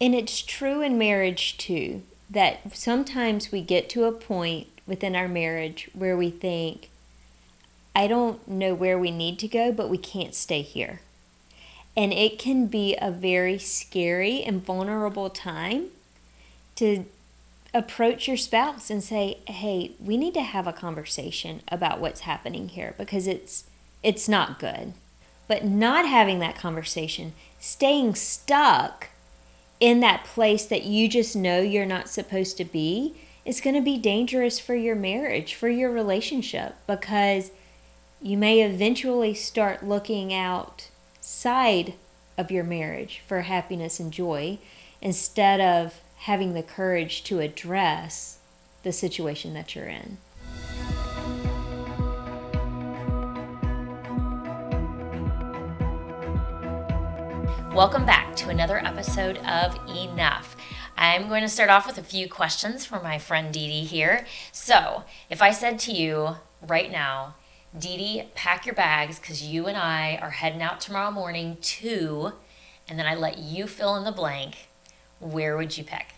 And it's true in marriage too, that sometimes we get to a point within our marriage where we think, I don't know where we need to go, but we can't stay here. And it can be a very scary and vulnerable time to approach your spouse and say, hey, we need to have a conversation about what's happening here because it's not good. But not having that conversation, staying stuck in that place that you just know you're not supposed to be, is going to be dangerous for your marriage, for your relationship, because you may eventually start looking outside of your marriage for happiness and joy instead of having the courage to address the situation that you're in. Welcome back to another episode of Enough. I'm going to start off with a few questions for my friend Dee Dee here. So, if I said to you right now, Dee Dee, pack your bags because you and I are heading out tomorrow morning to, and then I let you fill in the blank, where would you pick?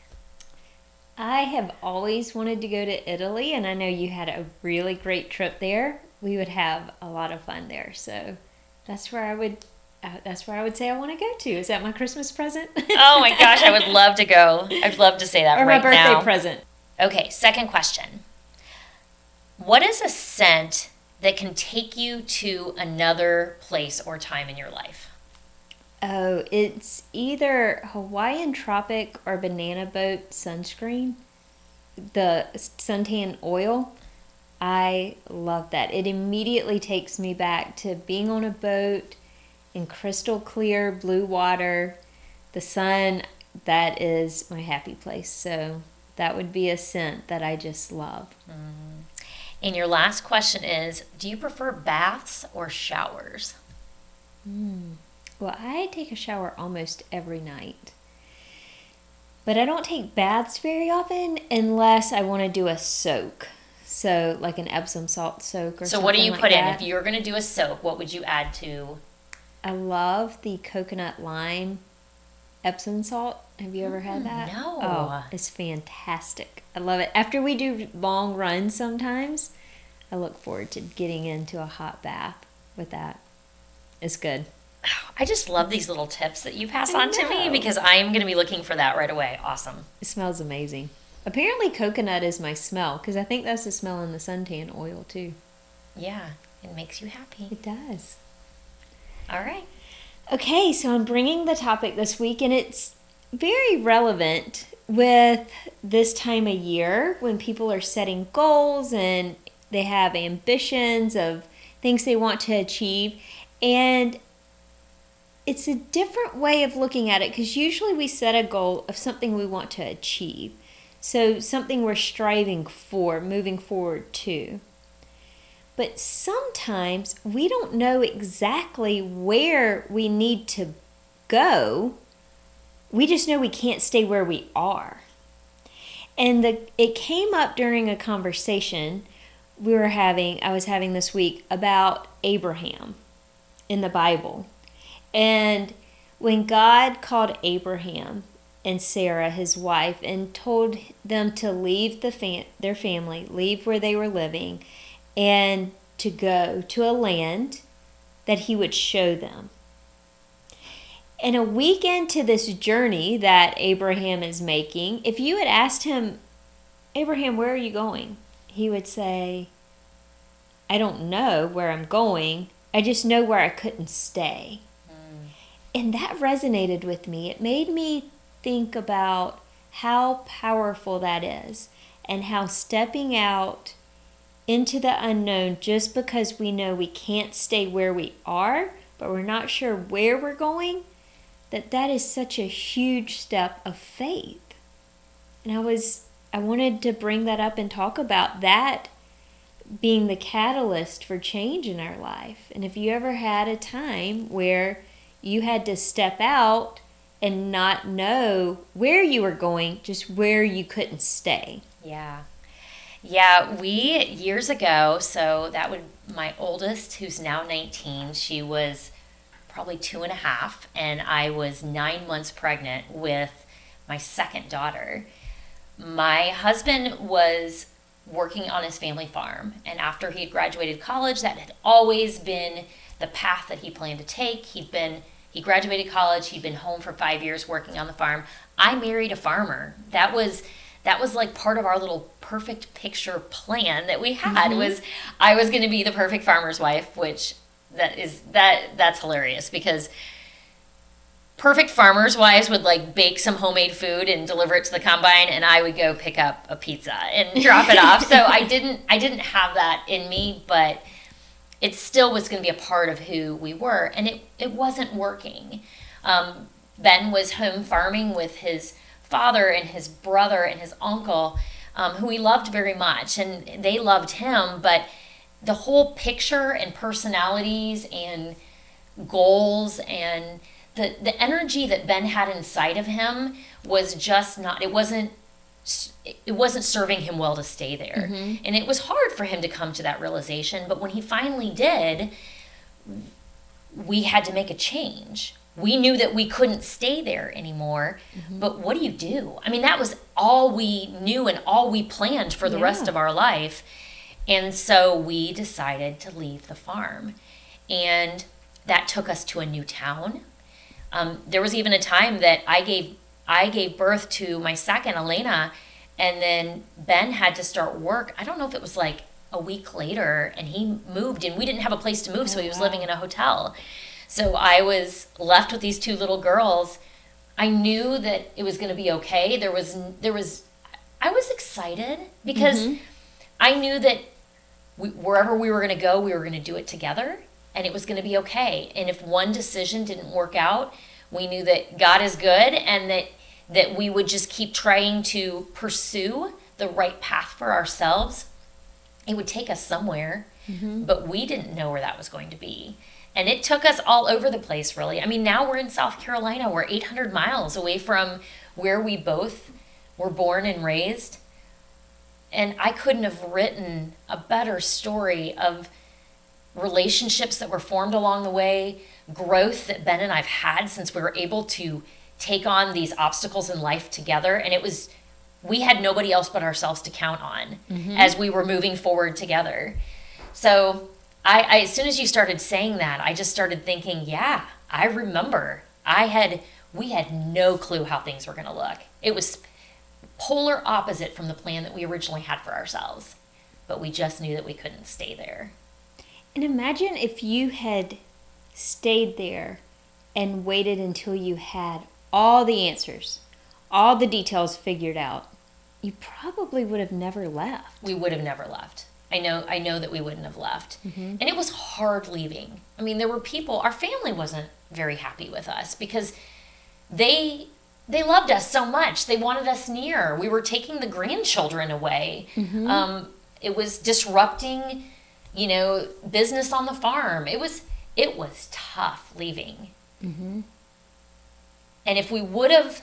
I have always wanted to go to Italy, and I know you had a really great trip there. We would have a lot of fun there, so that's where I would say I want to go to. Is that my Christmas present? Oh my gosh, I would love to go. I'd love to say that or right now. Or my birthday present. Okay, second question. What is a scent that can take you to another place or time in your life? Oh, it's either Hawaiian Tropic or Banana Boat sunscreen. The suntan oil. I love that. It immediately takes me back to being on a boat in crystal clear blue water, the sun. That is my happy place. So that would be a scent that I just love. And your last question is, do you prefer baths or showers? Well, I take a shower almost every night. But I don't take baths very often unless I want to do a soak. So like an Epsom salt soak or something like that. So what do you put in? If you were going to do a soak, what would you add to? I love the coconut lime Epsom salt. Have you ever had that? No. Oh, it's fantastic. I love it. After we do long runs sometimes, I look forward to getting into a hot bath with that. It's good. I just love these little tips that you pass on to me because I am going to be looking for that right away. Awesome. It smells amazing. Apparently coconut is my smell because I think that's the smell in the suntan oil too. Yeah, it makes you happy. It does. All right. Okay, so I'm bringing the topic this week, and it's very relevant with this time of year when people are setting goals and they have ambitions of things they want to achieve. And it's a different way of looking at it because usually we set a goal of something we want to achieve. So something we're striving for, moving forward to. But sometimes we don't know exactly where we need to go. We just know we can't stay where we are. And it came up during a conversation I was having this week about Abraham in the Bible. And when God called Abraham and Sarah, his wife, and told them to leave their family, leave where they were living, and to go to a land that he would show them. And a week into this journey that Abraham is making, if you had asked him, Abraham, where are you going? He would say, I don't know where I'm going. I just know where I couldn't stay. And that resonated with me. It made me think about how powerful that is and how stepping out into the unknown just because we know we can't stay where we are, but we're not sure where we're going, that is such a huge step of faith. And I wanted to bring that up and talk about that being the catalyst for change in our life. And if you ever had a time where you had to step out and not know where you were going, just where you couldn't stay. Yeah, we, years ago, so my oldest, who's now 19, she was probably 2.5, and I was 9 months pregnant with my second daughter, my husband was working on his family farm. And after he had graduated college, that had always been the path that he planned to take. He graduated college, he'd been home for 5 years working on the farm. I married a farmer. That was like part of our little perfect picture plan that we had, was I was going to be the perfect farmer's wife, which that's hilarious, because perfect farmers' wives would like bake some homemade food and deliver it to the combine, and I would go pick up a pizza and drop it off. So I didn't have that in me, but it still was going to be a part of who we were, and it wasn't working. Ben was home farming with his father and his brother and his uncle, who he loved very much, and they loved him, but the whole picture and personalities and goals and the energy that Ben had inside of him was just not, it wasn't serving him well to stay there. And it was hard for him to come to that realization, but when he finally did, we had to make a change. We knew that we couldn't stay there anymore, but what do you do? I mean, that was all we knew and all we planned for the rest of our life. And so we decided to leave the farm, and that took us to a new town. There was even a time that I gave birth to my second, Elena, and then Ben had to start work. I don't know if it was like a week later, and he moved, and we didn't have a place to move, so he was living in a hotel. So I was left with these two little girls. I knew that it was going to be okay. I was excited because I knew that wherever we were going to go, we were going to do it together, and it was going to be okay. And if one decision didn't work out, we knew that God is good, and that we would just keep trying to pursue the right path for ourselves. It would take us somewhere, but we didn't know where that was going to be. And it took us all over the place, really. I mean, now we're in South Carolina. We're 800 miles away from where we both were born and raised. And I couldn't have written a better story of relationships that were formed along the way, growth that Ben and I've had since we were able to take on these obstacles in life together. And we had nobody else but ourselves to count on as we were moving forward together. So I as soon as you started saying that, I just started thinking, yeah, I remember we had no clue how things were going to look. It was polar opposite from the plan that we originally had for ourselves, but we just knew that we couldn't stay there. And imagine if you had stayed there and waited until you had all the answers, all the details figured out. You probably would have never left. We would have never left. I know that we wouldn't have left. And it was hard leaving. I mean, there were people, our family wasn't very happy with us because they loved us so much. They wanted us near. We were taking the grandchildren away. It was disrupting, business on the farm. It was tough leaving. And if we would have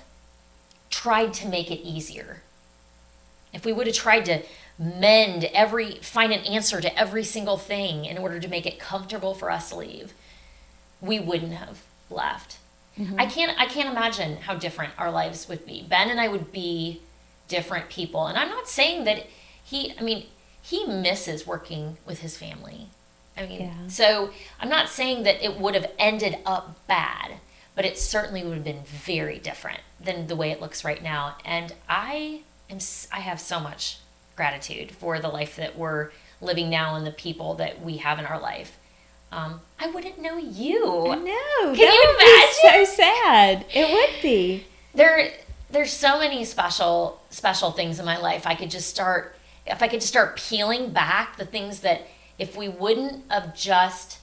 tried to make it easier, if we would have tried to find an answer to every single thing in order to make it comfortable for us to leave, we wouldn't have left. I can't imagine how different our lives would be. Ben and I would be different people. And I'm not saying that he misses working with his family. So I'm not saying that it would have ended up bad, but it certainly would have been very different than the way it looks right now. And I have so much gratitude for the life that we're living now and the people that we have in our life. I wouldn't know you. I know. Can you imagine? So sad. It would be. There's so many special things in my life. If I could just start peeling back the things that if we wouldn't have just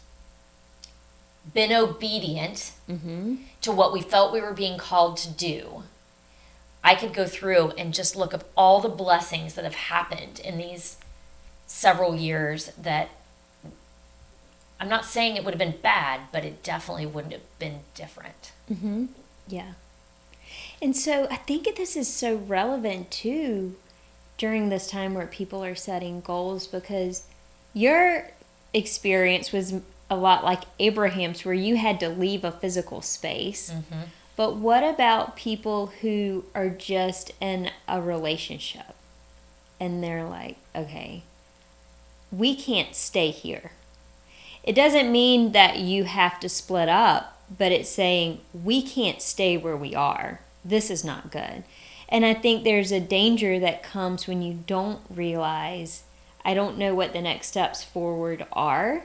been obedient to what we felt we were being called to do, I could go through and just look up all the blessings that have happened in these several years that I'm not saying it would have been bad, but it definitely wouldn't have been different. Yeah. And so I think this is so relevant too during this time where people are setting goals, because your experience was a lot like Abraham's, where you had to leave a physical space. But what about people who are just in a relationship and they're like, okay, we can't stay here. It doesn't mean that you have to split up, but it's saying we can't stay where we are. This is not good. And I think there's a danger that comes when you don't realize, I don't know what the next steps forward are,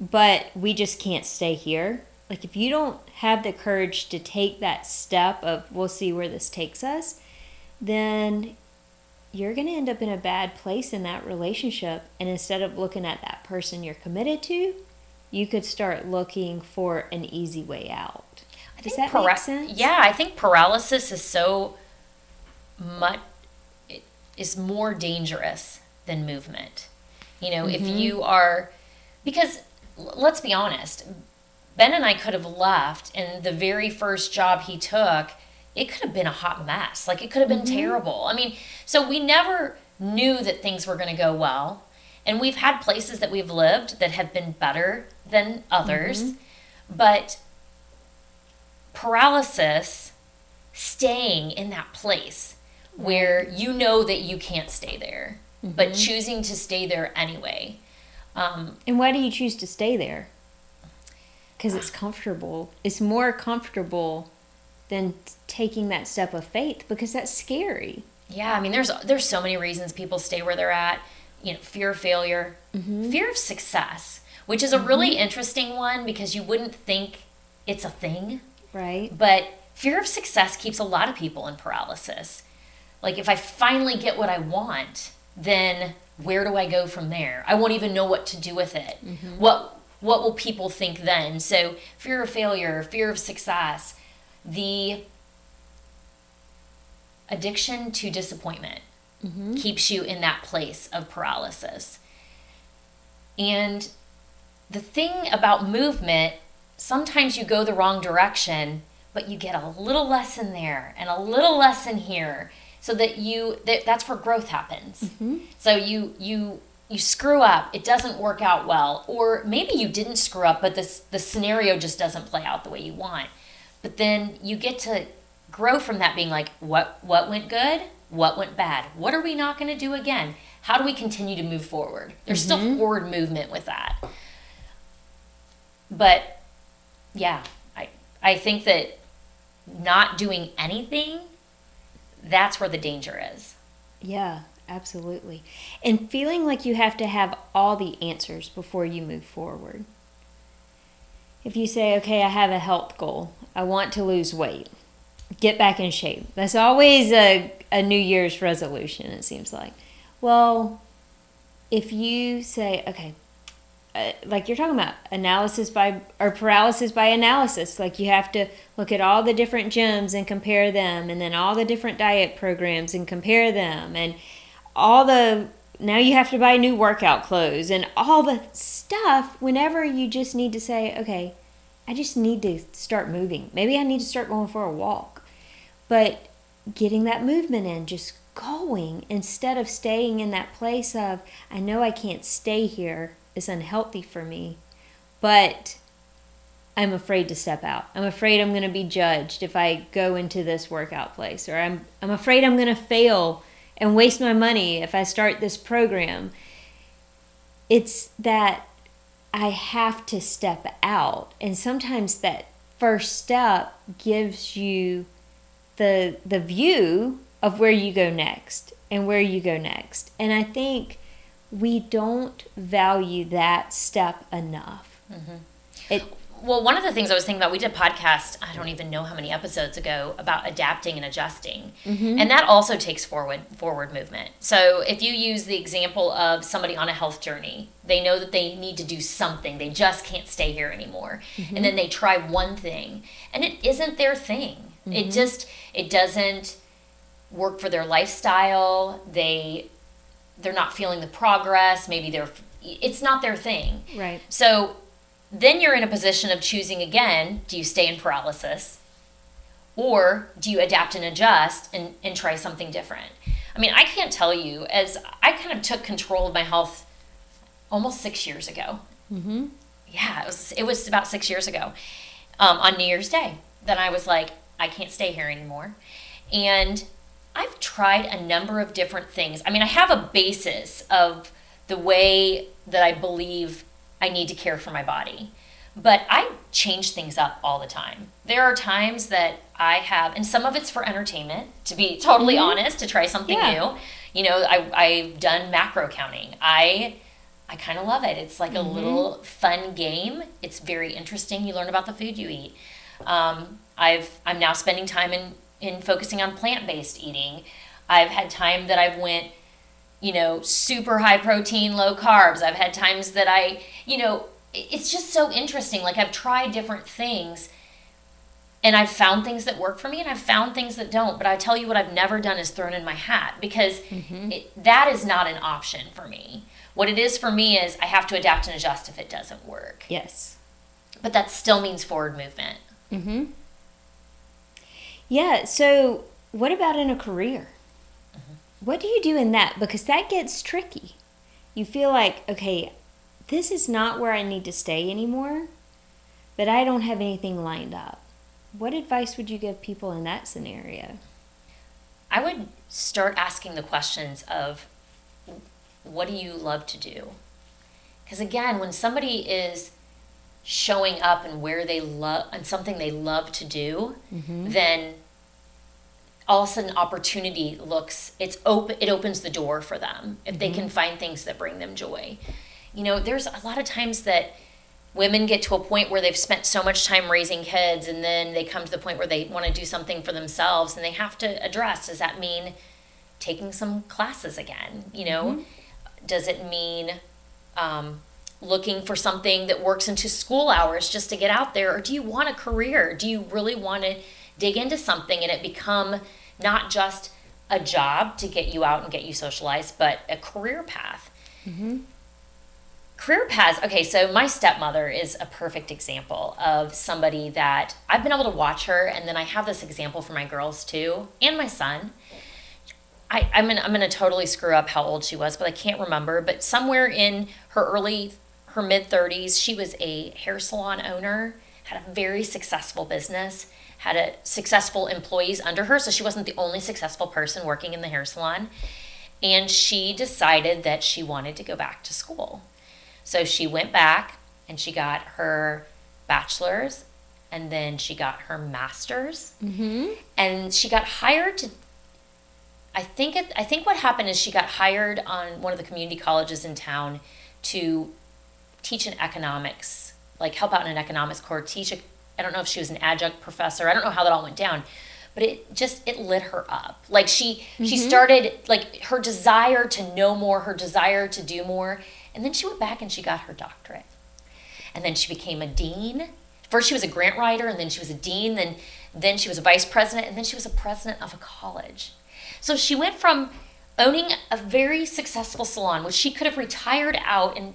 but we just can't stay here. Like if you don't have the courage to take that step of we'll see where this takes us, then you're going to end up in a bad place in that relationship. And instead of looking at that person you're committed to, you could start looking for an easy way out. Does that make sense? Yeah, I think paralysis is so much, it is more dangerous than movement. You know, if you are, because let's be honest, Ben and I could have left, and the very first job he took, it could have been a hot mess. Like, it could have been terrible. I mean, so we never knew that things were going to go well. And we've had places that we've lived that have been better than others. But paralysis, staying in that place where you know that you can't stay there, but choosing to stay there anyway. And why do you choose to stay there? Because it's comfortable. It's more comfortable than taking that step of faith, because that's scary. Yeah, I mean, there's so many reasons people stay where they're at. You know, fear of failure, fear of success, which is a really interesting one because you wouldn't think it's a thing. Right. But fear of success keeps a lot of people in paralysis. Like, if I finally get what I want, then where do I go from there? I won't even know what to do with it. What will people think then? So fear of failure, fear of success, the addiction to disappointment keeps you in that place of paralysis. And the thing about movement, sometimes you go the wrong direction, but you get a little lesson there and a little lesson here, so that that's where growth happens. So you screw up, it doesn't work out well, or maybe you didn't screw up, but the scenario just doesn't play out the way you want. But then you get to grow from that, being like, what went good? What went bad? What are we not going to do again? How do we continue to move forward? There's still forward movement with that. But yeah, I think that not doing anything, that's where the danger is. Yeah, absolutely. And feeling like you have to have all the answers before you move forward. If you say, okay, I have a health goal. I want to lose weight. Get back in shape. That's always a New Year's resolution, it seems like. Well, if you say, okay, like you're talking about paralysis by analysis. Like, you have to look at all the different gyms and compare them, and then all the different diet programs and compare them, and now you have to buy new workout clothes and all the stuff, whenever you just need to say, okay, I just need to start moving. Maybe I need to start going for a walk. But getting that movement in, just going, instead of staying in that place of, I know I can't stay here, it's unhealthy for me, but I'm afraid to step out. I'm afraid I'm going to be judged if I go into this workout place, or I'm afraid I'm going to fail and waste my money if I start this program. It's that I have to step out. And sometimes that first step gives you the view of where you go next and where you go next. And I think we don't value that step enough. Well, one of the things I was thinking about, we did a podcast, I don't even know how many episodes ago, about adapting and adjusting. And that also takes forward movement. So if you use the example of somebody on a health journey, they know that they need to do something. They just can't stay here anymore. And then they try one thing, and it isn't their thing. It doesn't work for their lifestyle. They're not feeling the progress. Maybe it's not their thing. Right. So then you're in a position of choosing again. Do you stay in paralysis, or do you adapt and adjust and try something different? I mean, I can't tell you, as I kind of took control of my health almost 6 years ago. Yeah, it was about 6 years ago, on New Year's Day. Then I was like, I can't stay here anymore. And I've tried a number of different things. I mean, I have a basis of the way that I believe I need to care for my body, but I change things up all the time. There are times that I have, and some of it's for entertainment, to be totally honest, to try something new. You know, I've done macro counting. I kind of love it. It's like a little fun game. It's very interesting. You learn about the food you eat. I'm now spending time in focusing on plant-based eating. I've had time that I've went, you know, super high protein, low carbs. I've had times that it's just so interesting. Like, I've tried different things, and I've found things that work for me, and I've found things that don't. But I tell you what I've never done is thrown in my hat, because that is not an option for me. What it is for me is I have to adapt and adjust if it doesn't work. Yes. But that still means forward movement. Mm-hmm. Yeah, so what about in a career? What do you do in that? Because that gets tricky. You feel like, okay, this is not where I need to stay anymore, but I don't have anything lined up. What advice would you give people in that scenario? I would start asking the questions of, what do you love to do? Because again, when somebody is showing up and where they love and something they love to do, then all of a sudden opportunity it opens the door for them if they can find things that bring them joy. You know, there's a lot of times that women get to a point where they've spent so much time raising kids, and then they come to the point where they want to do something for themselves, and they have to address, does that mean taking some classes again? You know, does it mean looking for something that works into school hours just to get out there? Or do you want a career? Do you really want to dig into something and it become not just a job to get you out and get you socialized, but a career path? Career paths. Okay, so my stepmother is a perfect example of somebody that I've been able to watch her, and then I have this example for my girls too, and my son. I'm gonna totally screw up how old she was, but I can't remember. But somewhere in her mid-30s, she was a hair salon owner, had a very successful business, had a successful employees under her, so she wasn't the only successful person working in the hair salon. And she decided that she wanted to go back to school. So she went back and she got her bachelor's, and then she got her master's. And she got hired to, I think what happened is she got hired on one of the community colleges in town to teach an economics, like help out in an economics course, I don't know if she was an adjunct professor. I don't know how that all went down, but it lit her up. Like she started, like, her desire to know more, her desire to do more. And then she went back and she got her doctorate. And then she became a dean. First she was a grant writer, and then she was a dean, then she was a vice president, and then she was a president of a college. So she went from owning a very successful salon, which she could have retired out and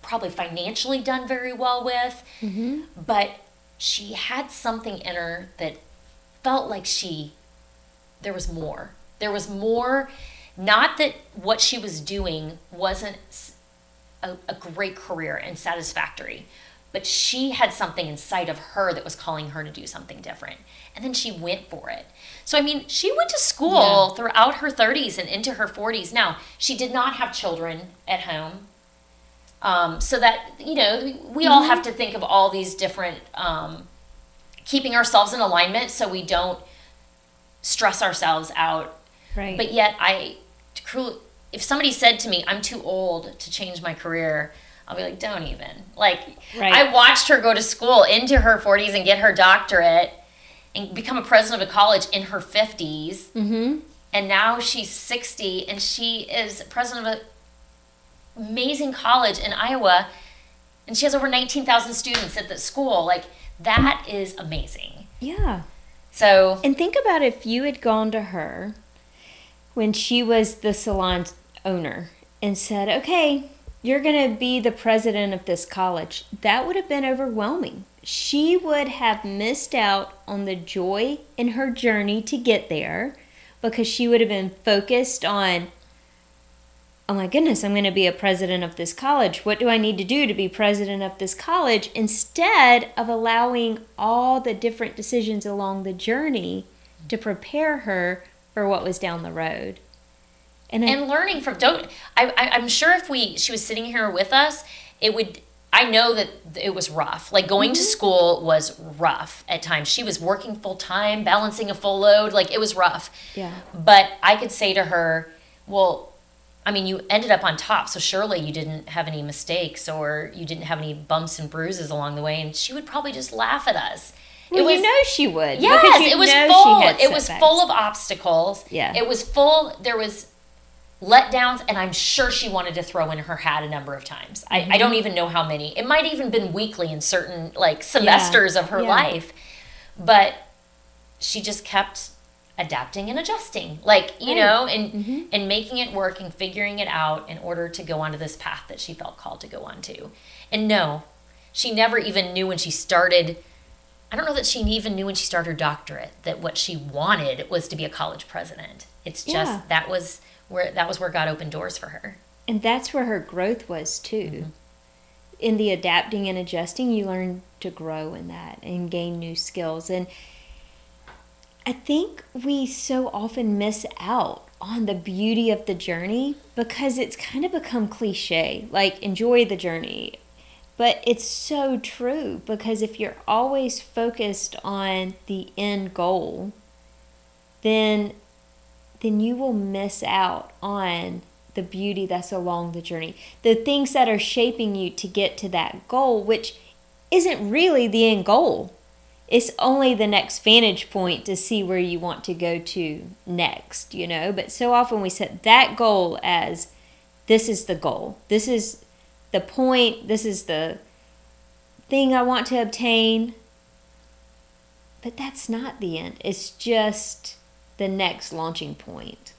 probably financially done very well with, but she had something in her that felt like there was more. There was more, not that what she was doing wasn't a great career and satisfactory, but she had something inside of her that was calling her to do something different. And then she went for it. So, I mean, she went to school throughout her 30s and into her 40s. Now, she did not have children at home. So that, you know, we all have to think of all these different, keeping ourselves in alignment so we don't stress ourselves out. Right. But yet if somebody said to me, I'm too old to change my career, I'll be like, don't even. Like, I watched her go to school into her 40s and get her doctorate and become a president of a college in her 50s. And now she's 60 and she is president of an amazing college in Iowa. And she has over 19,000 students at the school. Like, that is amazing. Yeah. So. And think about if you had gone to her when she was the salon owner and said, okay, you're going to be the president of this college. That would have been overwhelming. She would have missed out on the joy in her journey to get there because she would have been focused on oh my goodness, I'm going to be a president of this college. What do I need to do to be president of this college? Instead of allowing all the different decisions along the journey to prepare her for what was down the road. And learning from, I'm sure if she was sitting here with us, I know that it was rough. Like going to school was rough at times. She was working full time, balancing a full load. Like it was rough. Yeah. But I could say to her, well, I mean, you ended up on top, so surely you didn't have any mistakes or you didn't have any bumps and bruises along the way. And she would probably just laugh at us. Well, she would. Yes, it was full. It was full of obstacles. Yeah. It was full. There was letdowns, and I'm sure she wanted to throw in her hat a number of times. I don't even know how many. It might even been weekly in certain semesters of her life. But she just kept adapting and adjusting, and making it work and figuring it out in order to go onto this path that she felt called to go onto. And no, she never even knew when she started. I don't know that she even knew when she started her doctorate that what she wanted was to be a college president. It's just that was where God opened doors for her. And that's where her growth was too. In the adapting and adjusting, you learn to grow in that and gain new skills. And I think we so often miss out on the beauty of the journey because it's kind of become cliche, like enjoy the journey. But it's so true because if you're always focused on the end goal, then you will miss out on the beauty that's along the journey. The things that are shaping you to get to that goal, which isn't really the end goal. It's only the next vantage point to see where you want to go to next, But so often we set that goal as, this is the goal. This is the point. This is the thing I want to obtain. But that's not the end. It's just the next launching point.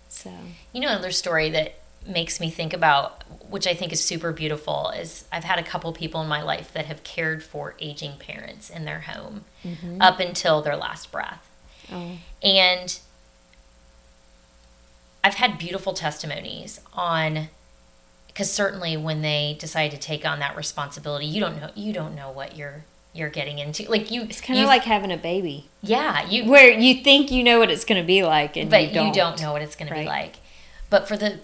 So, another story that makes me think about, which I think is super beautiful, is I've had a couple people in my life that have cared for aging parents in their home up until their last breath. And I've had beautiful testimonies because certainly when they decide to take on that responsibility, you don't know what you're getting into. It's kind of like having a baby. Yeah, where you think you know what it's going to be like, but you don't know what it's going to be like. But for the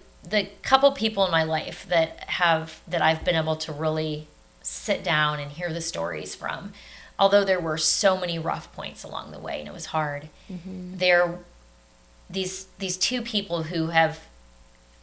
couple people in my life that I've been able to really sit down and hear the stories from, although there were so many rough points along the way and it was hard, there these two people who have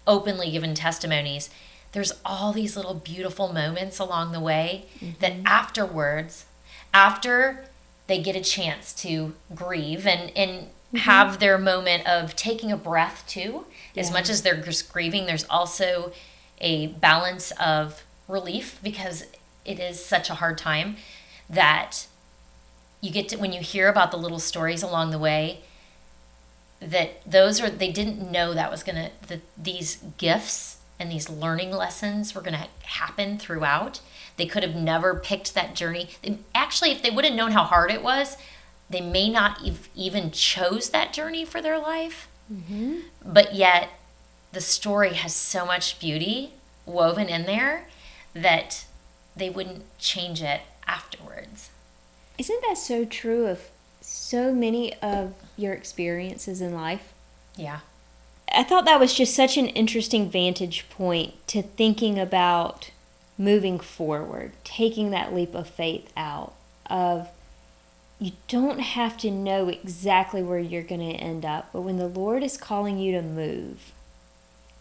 openly given testimonies. There's all these little beautiful moments along the way that afterwards, after they get a chance to grieve and have their moment of taking a breath too, as much as they're just grieving, there's also a balance of relief because it is such a hard time that you get to, when you hear about the little stories along the way, that they didn't know that was these gifts and these learning lessons were going to happen throughout. They could have never picked that journey. Actually, if they would have known how hard it was, they may not even chose that journey for their life. But yet, the story has so much beauty woven in there that they wouldn't change it afterwards. Isn't that so true of so many of your experiences in life? Yeah. I thought that was just such an interesting vantage point to thinking about moving forward, taking that leap of faith out of, you don't have to know exactly where you're going to end up, but when the Lord is calling you to move,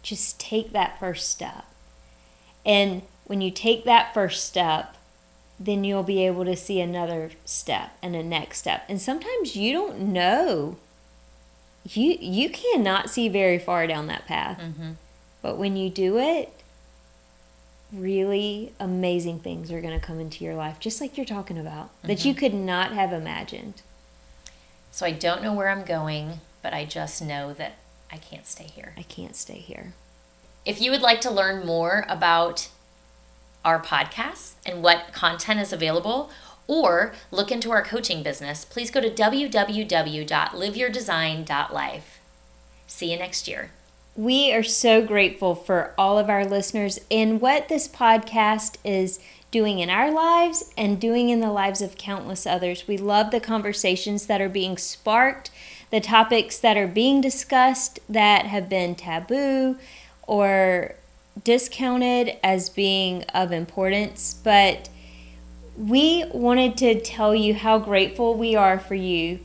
just take that first step. And when you take that first step, then you'll be able to see another step and a next step. And sometimes you don't know. You cannot see very far down that path. But when you do it, really amazing things are going to come into your life, just like you're talking about, that you could not have imagined. So I don't know where I'm going, but I just know that I can't stay here. I can't stay here. If you would like to learn more about our podcasts and what content is available, or look into our coaching business, please go to www.liveyourdesign.life. See you next year. We are so grateful for all of our listeners and what this podcast is doing in our lives and doing in the lives of countless others. We love the conversations that are being sparked, the topics that are being discussed that have been taboo or discounted as being of importance. But we wanted to tell you how grateful we are for you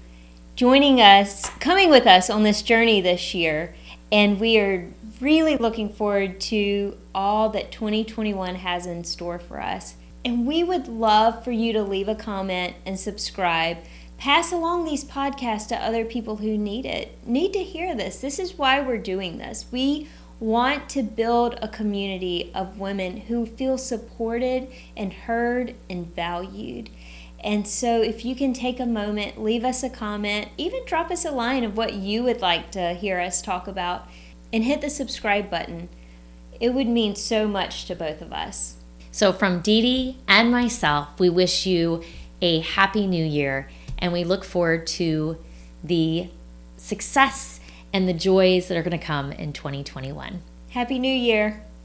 joining us, coming with us on this journey this year. And we are really looking forward to all that 2021 has in store for us. And we would love for you to leave a comment and subscribe. Pass along these podcasts to other people who need to hear this. This is why we're doing this. We want to build a community of women who feel supported and heard and valued. And so if you can take a moment, leave us a comment, even drop us a line of what you would like to hear us talk about, and hit the subscribe button. It would mean so much to both of us. So from Dee Dee and myself, we wish you a happy new year, and we look forward to the success and the joys that are going to come in 2021. Happy New Year.